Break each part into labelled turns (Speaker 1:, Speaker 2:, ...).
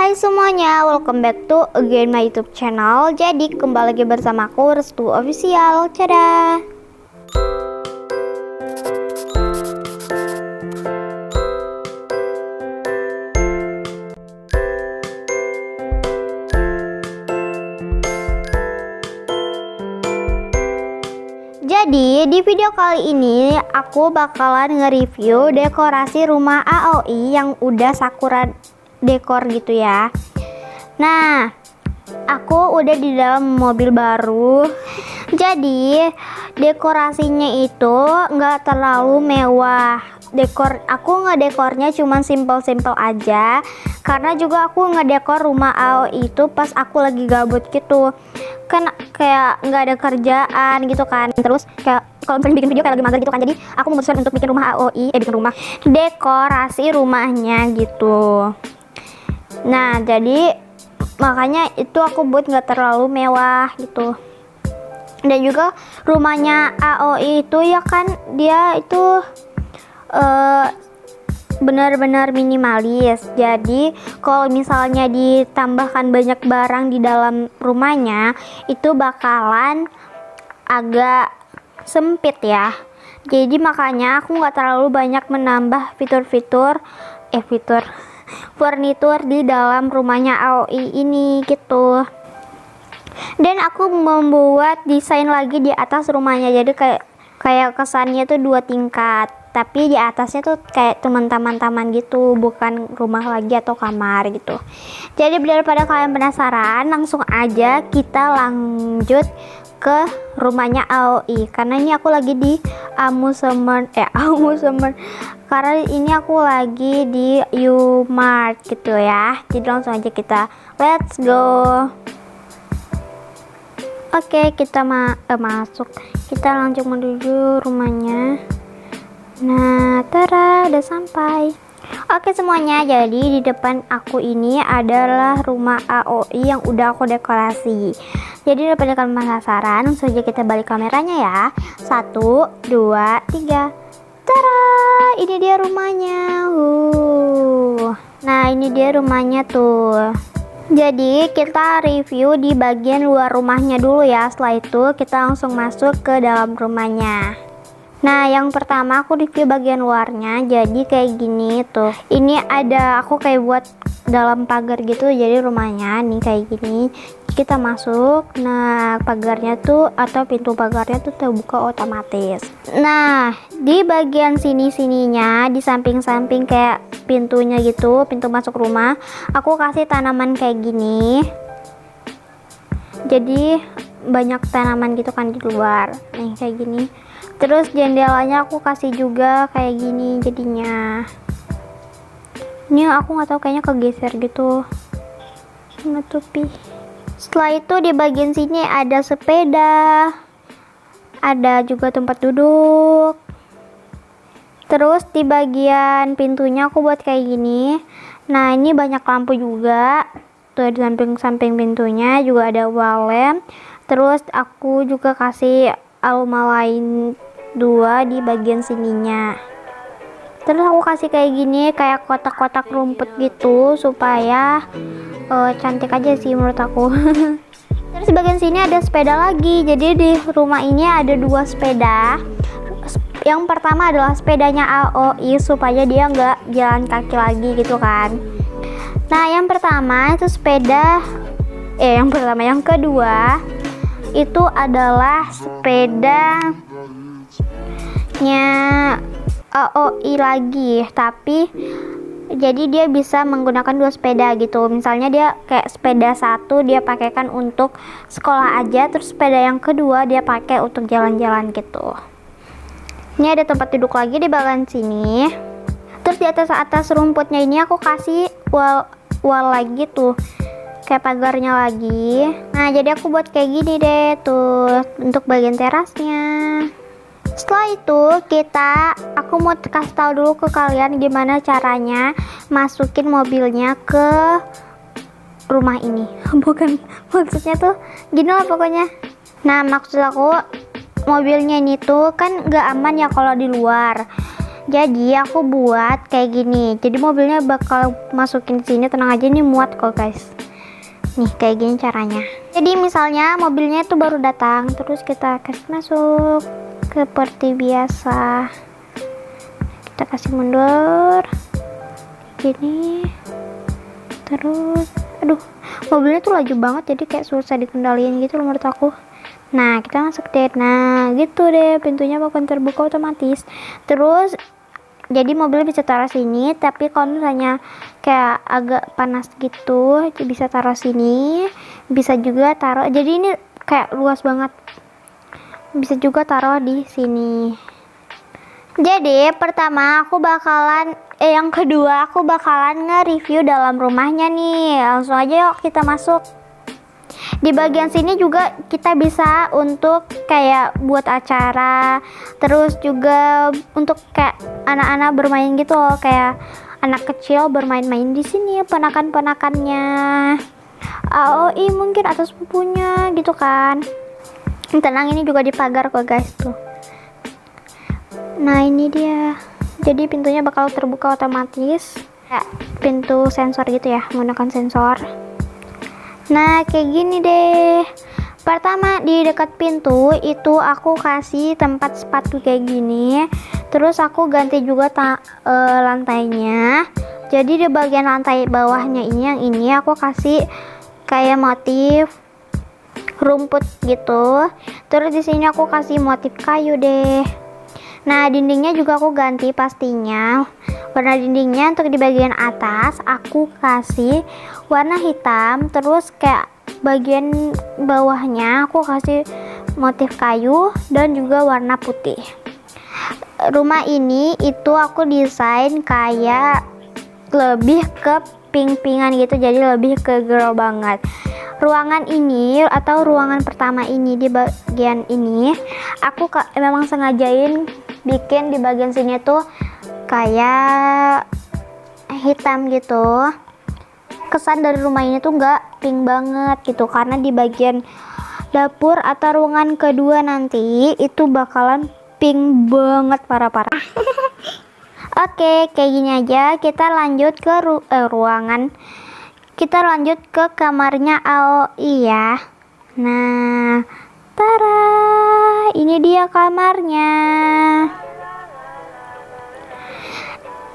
Speaker 1: Hai semuanya, welcome back to again my YouTube channel. Jadi kembali lagi bersamaku Restu Official. Dadah. Jadi di video kali ini aku bakalan nge-review dekorasi rumah AOI yang udah sakura dekor gitu ya. Nah, aku udah di dalam mobil baru. Jadi dekorasinya itu nggak terlalu mewah. Aku ngedekornya cuma simple-simple aja, karena juga aku ngedekor rumah AOI itu pas aku lagi gabut gitu, kan kayak nggak ada kerjaan gitu kan. Terus kayak kalau misalnya bikin video kayak lagi mager gitu kan, jadi aku memutuskan untuk bikin rumah AOI, dekorasi rumahnya gitu. Nah, jadi makanya itu aku buat nggak terlalu mewah gitu. Dan juga rumahnya AOI itu ya kan, dia itu benar-benar minimalis. Jadi kalau misalnya ditambahkan banyak barang di dalam rumahnya, itu bakalan agak sempit ya. Jadi makanya aku nggak terlalu banyak menambah fitur furnitur di dalam rumahnya AOI ini gitu. Dan aku membuat desain lagi di atas rumahnya, jadi kayak kesannya tuh 2 tingkat, tapi di atasnya tuh kayak taman-taman gitu, bukan rumah lagi atau kamar gitu. Jadi daripada kalian penasaran, langsung aja kita lanjut ke rumahnya AOI, karena ini aku lagi di amusement karena ini aku lagi di U-Mart gitu ya. Jadi langsung aja kita let's go. Oke, kita masuk. Kita langsung menuju rumahnya. Nah, tada, udah sampai. Oke semuanya, jadi di depan aku ini adalah rumah AOI yang udah aku dekorasi. Jadi daripada kalian penasaran, langsung aja kita balik kameranya ya. 1, 2, 3. Tada, ini dia rumahnya. Nah, ini dia rumahnya tuh. Jadi kita review di bagian luar rumahnya dulu ya. Setelah itu kita langsung masuk ke dalam rumahnya. Nah, yang pertama aku review bagian luarnya. Jadi kayak gini tuh. Ini ada aku kayak buat dalam pagar gitu. Jadi rumahnya nih kayak gini. Kita masuk. Nah, pagarnya tuh atau pintu pagarnya tuh terbuka otomatis. Nah, di bagian sininya, di samping-samping kayak pintunya gitu, pintu masuk rumah, aku kasih tanaman kayak gini. Jadi banyak tanaman gitu kan di luar. Nih kayak gini. Terus jendelanya aku kasih juga kayak gini jadinya. Ini aku nggak tahu, kayaknya kegeser gitu, menutupi. Setelah itu di bagian sini ada sepeda, ada juga tempat duduk. Terus di bagian pintunya aku buat kayak gini. Nah, ini banyak lampu juga. Tuh di samping-samping pintunya juga ada wall lamp. Terus aku juga kasih alma lain 2 di bagian sininya. Terus aku kasih kayak gini, kayak kotak-kotak rumput gitu supaya cantik aja sih menurut aku. Terus di bagian sini ada sepeda lagi. Jadi di rumah ini ada 2 sepeda. Yang pertama adalah sepedanya AOI supaya dia nggak jalan kaki lagi gitu kan. Nah, yang pertama itu yang kedua itu adalah sepedanya AOI lagi, tapi jadi dia bisa menggunakan 2 sepeda gitu. Misalnya dia kayak sepeda 1 dia pakaikan untuk sekolah aja, terus sepeda yang kedua dia pakai untuk jalan-jalan gitu. Ini ada tempat duduk lagi di bagian sini. Terus di atas rumputnya ini aku kasih wall lagi tuh, kayak pagarnya lagi. Nah, jadi aku buat kayak gini deh tuh untuk bagian terasnya. Setelah itu aku mau kasih tahu dulu ke kalian gimana caranya masukin mobilnya ke rumah ini. Bukan, maksudnya tuh gini lah pokoknya. Nah, maksud aku mobilnya ini tuh kan nggak aman ya kalau di luar. Jadi aku buat kayak gini. Jadi mobilnya bakal masukin sini, tenang aja, nih muat kok guys. Nih kayak gini caranya. Jadi misalnya mobilnya itu baru datang, terus kita kasih masuk seperti biasa. Kita kasih mundur gini. Terus aduh, mobilnya tuh laju banget jadi kayak susah dikendaliin gitu loh menurut aku. Nah kita masuk deh, nah gitu deh, pintunya bakal terbuka otomatis. Terus jadi mobil bisa taruh sini, tapi kalau misalnya kayak agak panas gitu bisa taruh sini, bisa juga taruh, jadi ini kayak luas banget, bisa juga taruh di sini. Jadi yang kedua aku bakalan nge-review dalam rumahnya nih. Langsung aja yuk kita masuk. Di bagian sini juga kita bisa untuk kayak buat acara, terus juga untuk kayak anak-anak bermain gitu loh, kayak anak kecil bermain-main di sini, ponakan-ponakannya, AOI mungkin atau sepupunya gitu kan. Tenang, ini juga dipagar kok guys tuh. Nah ini dia, jadi pintunya bakal terbuka otomatis, kayak pintu sensor gitu ya, menggunakan sensor. Nah kayak gini deh. Pertama di dekat pintu itu aku kasih tempat sepatu kayak gini. Terus aku ganti juga lantainya. Jadi di bagian lantai bawahnya ini, yang ini aku kasih kayak motif rumput gitu. Terus di sini aku kasih motif kayu deh. Nah dindingnya juga aku ganti pastinya. Warna dindingnya untuk di bagian atas aku kasih warna hitam, terus kayak bagian bawahnya aku kasih motif kayu dan juga warna putih. Rumah ini itu aku desain kayak lebih ke pink-pinkan gitu, jadi lebih ke girl banget. Ruangan ini atau ruangan pertama ini, di bagian ini aku memang sengajain bikin di bagian sini tuh kayak hitam gitu. Kesan dari rumah ini tuh nggak pink banget gitu, karena di bagian dapur atau ruangan kedua nanti itu bakalan pink banget, parah-parah. Oke, kayak gini aja. Kita lanjut ke ruangan. Kita lanjut ke kamarnya AOI ya. Nah, tara, ini dia kamarnya.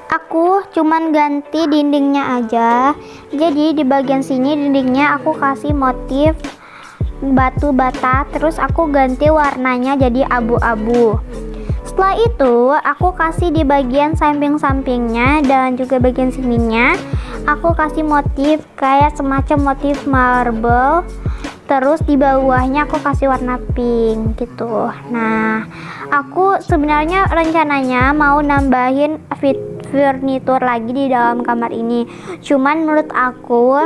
Speaker 1: Aku cuman ganti dindingnya aja. Jadi di bagian sini dindingnya aku kasih motif batu bata, terus aku ganti warnanya jadi abu-abu. Setelah itu aku kasih di bagian samping-sampingnya dan juga bagian sininya aku kasih motif kayak semacam motif marble. Terus di bawahnya aku kasih warna pink gitu. Nah, aku sebenarnya rencananya mau nambahin furnitur lagi di dalam kamar ini. Cuman menurut aku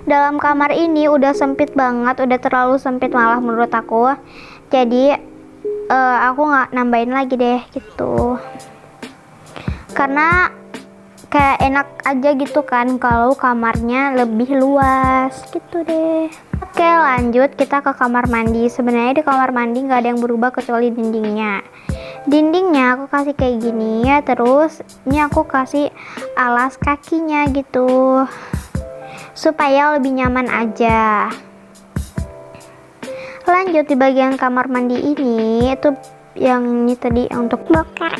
Speaker 1: dalam kamar ini udah sempit banget, udah terlalu sempit malah menurut aku. Jadi aku nggak nambahin lagi deh gitu. Karena kayak enak aja gitu kan kalau kamarnya lebih luas gitu deh. Oke, lanjut kita ke kamar mandi. Sebenarnya di kamar mandi nggak ada yang berubah kecuali dindingnya. Dindingnya aku kasih kayak gini ya, terus ini aku kasih alas kakinya gitu supaya lebih nyaman aja. Lanjut di bagian kamar mandi ini, itu yang ini tadi untuk bokar.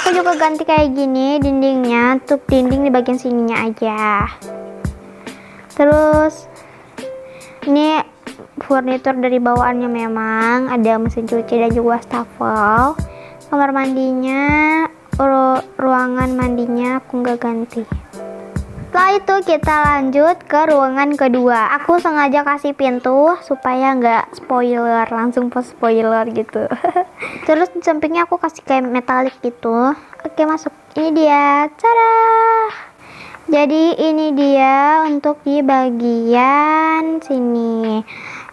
Speaker 1: Aku juga ganti kayak gini dindingnya, untuk dinding di bagian sininya aja. Terus ini furnitur dari bawaannya, memang ada mesin cuci dan juga wastafel. Kamar mandinya, ruangan mandinya aku nggak ganti. Setelah itu kita lanjut ke ruangan kedua. Aku sengaja kasih pintu supaya nggak spoiler, langsung pas spoiler gitu. Terus di sampingnya aku kasih kayak metalik gitu. Oke, masuk. Ini dia, cara. Jadi ini dia untuk di bagian sini.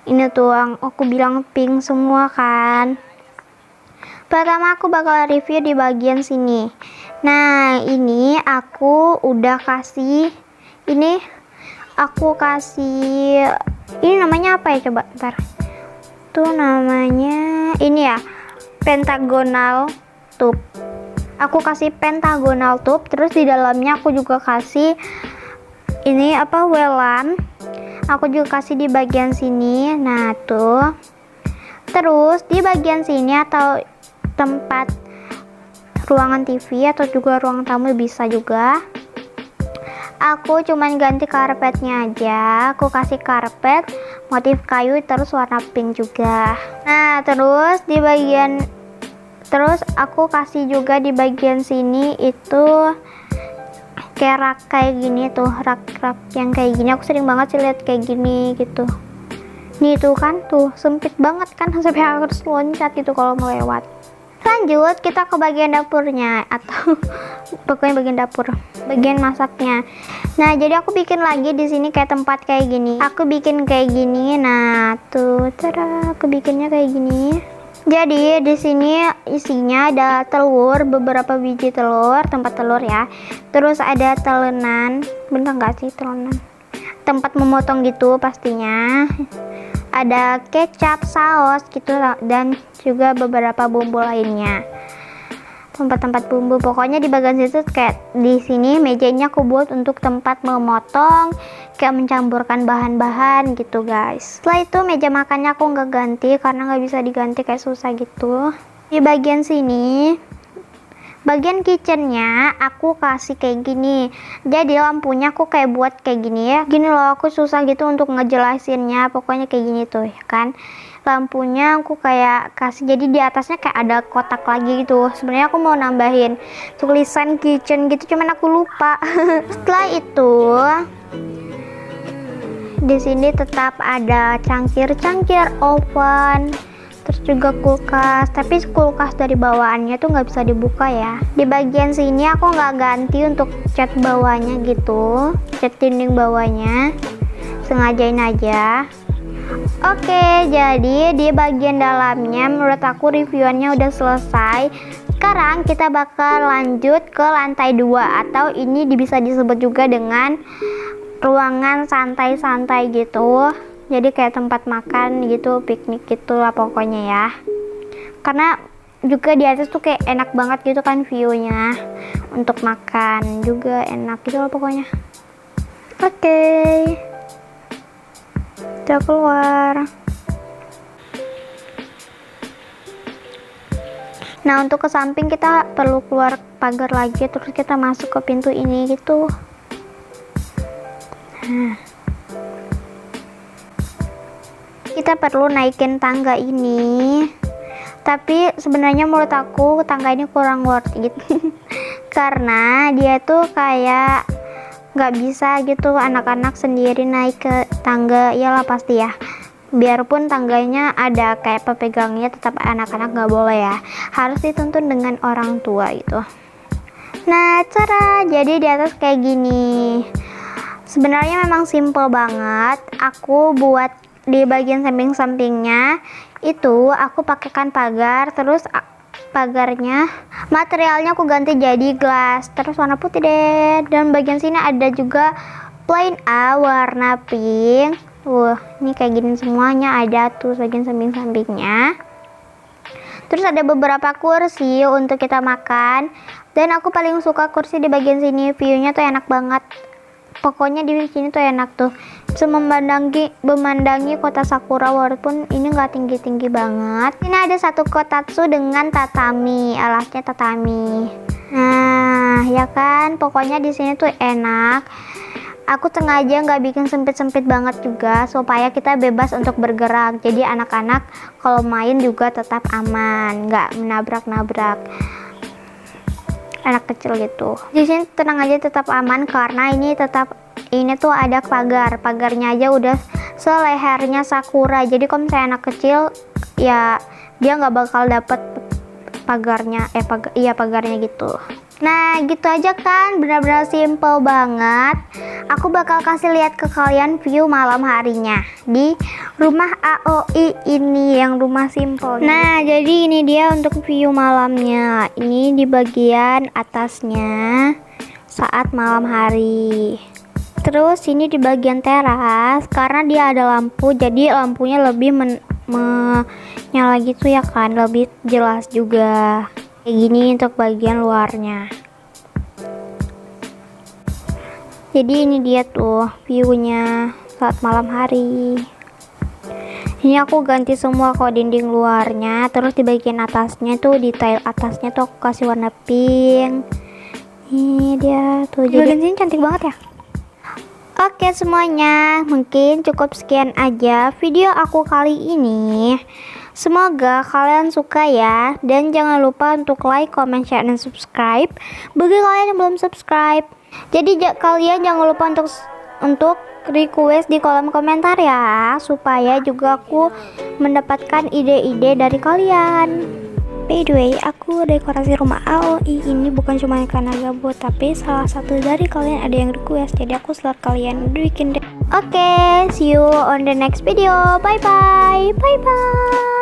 Speaker 1: Ini tuh yang aku bilang pink semua kan. Pertama aku bakal review di bagian sini. Nah ini aku udah kasih, ini namanya apa ya, coba ntar tuh namanya ini ya, pentagonal tube. Aku kasih pentagonal tube, terus di dalamnya aku juga kasih ini apa, welan. Aku juga kasih di bagian sini. Nah, tuh. Terus di bagian sini atau tempat ruangan TV atau juga ruang tamu bisa juga. Aku cuman ganti karpetnya aja. Aku kasih karpet motif kayu terus warna pink juga. Nah, terus aku kasih juga di bagian sini itu kayak rak kayak gini tuh, rak-rak yang kayak gini. Aku sering banget sih lihat kayak gini gitu. Nih tuh kan, tuh sempit banget kan sampai harus loncat gitu kalau mau lewat. Lanjut kita ke bagian dapurnya atau pokoknya bagian dapur, bagian masaknya. Nah, jadi aku bikin lagi di sini kayak tempat kayak gini. Aku bikin kayak gini. Nah, tuh, tada, aku bikinnya kayak gini. Jadi di sini isinya ada telur, beberapa biji telur, tempat telur ya. Terus ada telenan, bener nggak sih telenan? Tempat memotong gitu pastinya. Ada kecap, saus gitu, dan juga beberapa bumbu lainnya. Tempat-tempat bumbu, pokoknya di bagian situ kayak di sini mejanya aku buat untuk tempat memotong, kayak mencampurkan bahan-bahan gitu guys. Setelah itu meja makannya aku nggak ganti karena nggak bisa diganti, kayak susah gitu. Di bagian sini, bagian kitchennya aku kasih kayak gini. Jadi lampunya aku kayak buat kayak gini ya. Gini loh, aku susah gitu untuk ngejelasinnya. Pokoknya kayak gini tuh ya kan. Lampunya aku kayak kasih, jadi di atasnya kayak ada kotak lagi gitu. Sebenarnya aku mau nambahin tulisan kitchen gitu, cuman aku lupa. Setelah itu di sini tetap ada cangkir-cangkir, oven, terus juga kulkas, tapi kulkas dari bawaannya tuh nggak bisa dibuka ya. Di bagian sini aku nggak ganti untuk cat bawahnya gitu, cat dinding bawahnya, sengajain aja. Oke, jadi di bagian dalamnya menurut aku reviewannya udah selesai. Sekarang kita bakal lanjut ke lantai 2 atau ini bisa disebut juga dengan ruangan santai-santai gitu. Jadi kayak tempat makan gitu, piknik gitu lah pokoknya ya. Karena juga di atas tuh kayak enak banget gitu kan view-nya. Untuk makan juga enak gitu lah pokoknya. Oke. Kita keluar. Nah, untuk ke samping kita perlu keluar pagar lagi, terus kita masuk ke pintu ini gitu. Nah, kita perlu naikin tangga ini, tapi sebenarnya menurut aku tangga ini kurang worth it karena dia tuh kayak nggak bisa gitu anak-anak sendiri naik ke tangga. Iyalah pasti ya, biarpun tangganya ada kayak pepegangnya, tetap anak-anak nggak boleh ya, harus dituntun dengan orang tua gitu. Nah, cara jadi di atas kayak gini. Sebenarnya memang simple banget. Aku buat di bagian samping-sampingnya itu aku pakaikan pagar, terus pagarnya materialnya aku ganti jadi glass, terus warna putih deh. Dan bagian sini ada juga plain A warna pink. Ini kayak gini semuanya ada tuh bagian samping-sampingnya. Terus ada beberapa kursi untuk kita makan, dan aku paling suka kursi di bagian sini. Viewnya tuh enak banget. Pokoknya di sini tuh enak tuh, bisa memandangi kota Sakura walaupun ini nggak tinggi-tinggi banget. Ini ada satu kotatsu dengan tatami, alasnya tatami. Nah, ya kan, pokoknya di sini tuh enak. Aku sengaja nggak bikin sempit-sempit banget juga supaya kita bebas untuk bergerak. Jadi anak-anak kalau main juga tetap aman, nggak menabrak-nabrak anak kecil gitu. Di sini tenang aja, tetap aman karena ini tuh ada pagarnya aja udah selehernya Sakura. Jadi kalau misalnya anak kecil ya dia nggak bakal dapet pagarnya, pagarnya gitu. Nah, gitu aja kan, benar-benar simple banget. Aku bakal kasih lihat ke kalian view malam harinya di rumah AOI ini, yang rumah simple. Nah, jadi ini dia untuk view malamnya. Ini di bagian atasnya saat malam hari. Terus ini di bagian teras, karena dia ada lampu, jadi lampunya lebih menyala gitu ya kan, lebih jelas juga. kayak gini untuk bagian luarnya. Jadi ini dia tuh viewnya saat malam hari. Ini aku ganti semua kok dinding luarnya, terus di bagian atasnya tuh, detail atasnya tuh aku kasih warna pink. Ini dia tuh, jadi bagian sini cantik banget ya. Oke semuanya, mungkin cukup sekian aja video aku kali ini. Semoga kalian suka ya, dan jangan lupa untuk like, comment, share, dan subscribe bagi kalian yang belum subscribe. Jadi kalian jangan lupa untuk request di kolom komentar ya, supaya juga aku mendapatkan ide-ide dari kalian. By the way, aku dekorasi rumah AOI ini bukan cuma karena gabut, tapi salah satu dari kalian ada yang request, jadi aku selat kalian bikin deh. Oke, see you on the next video. Bye bye. Bye bye.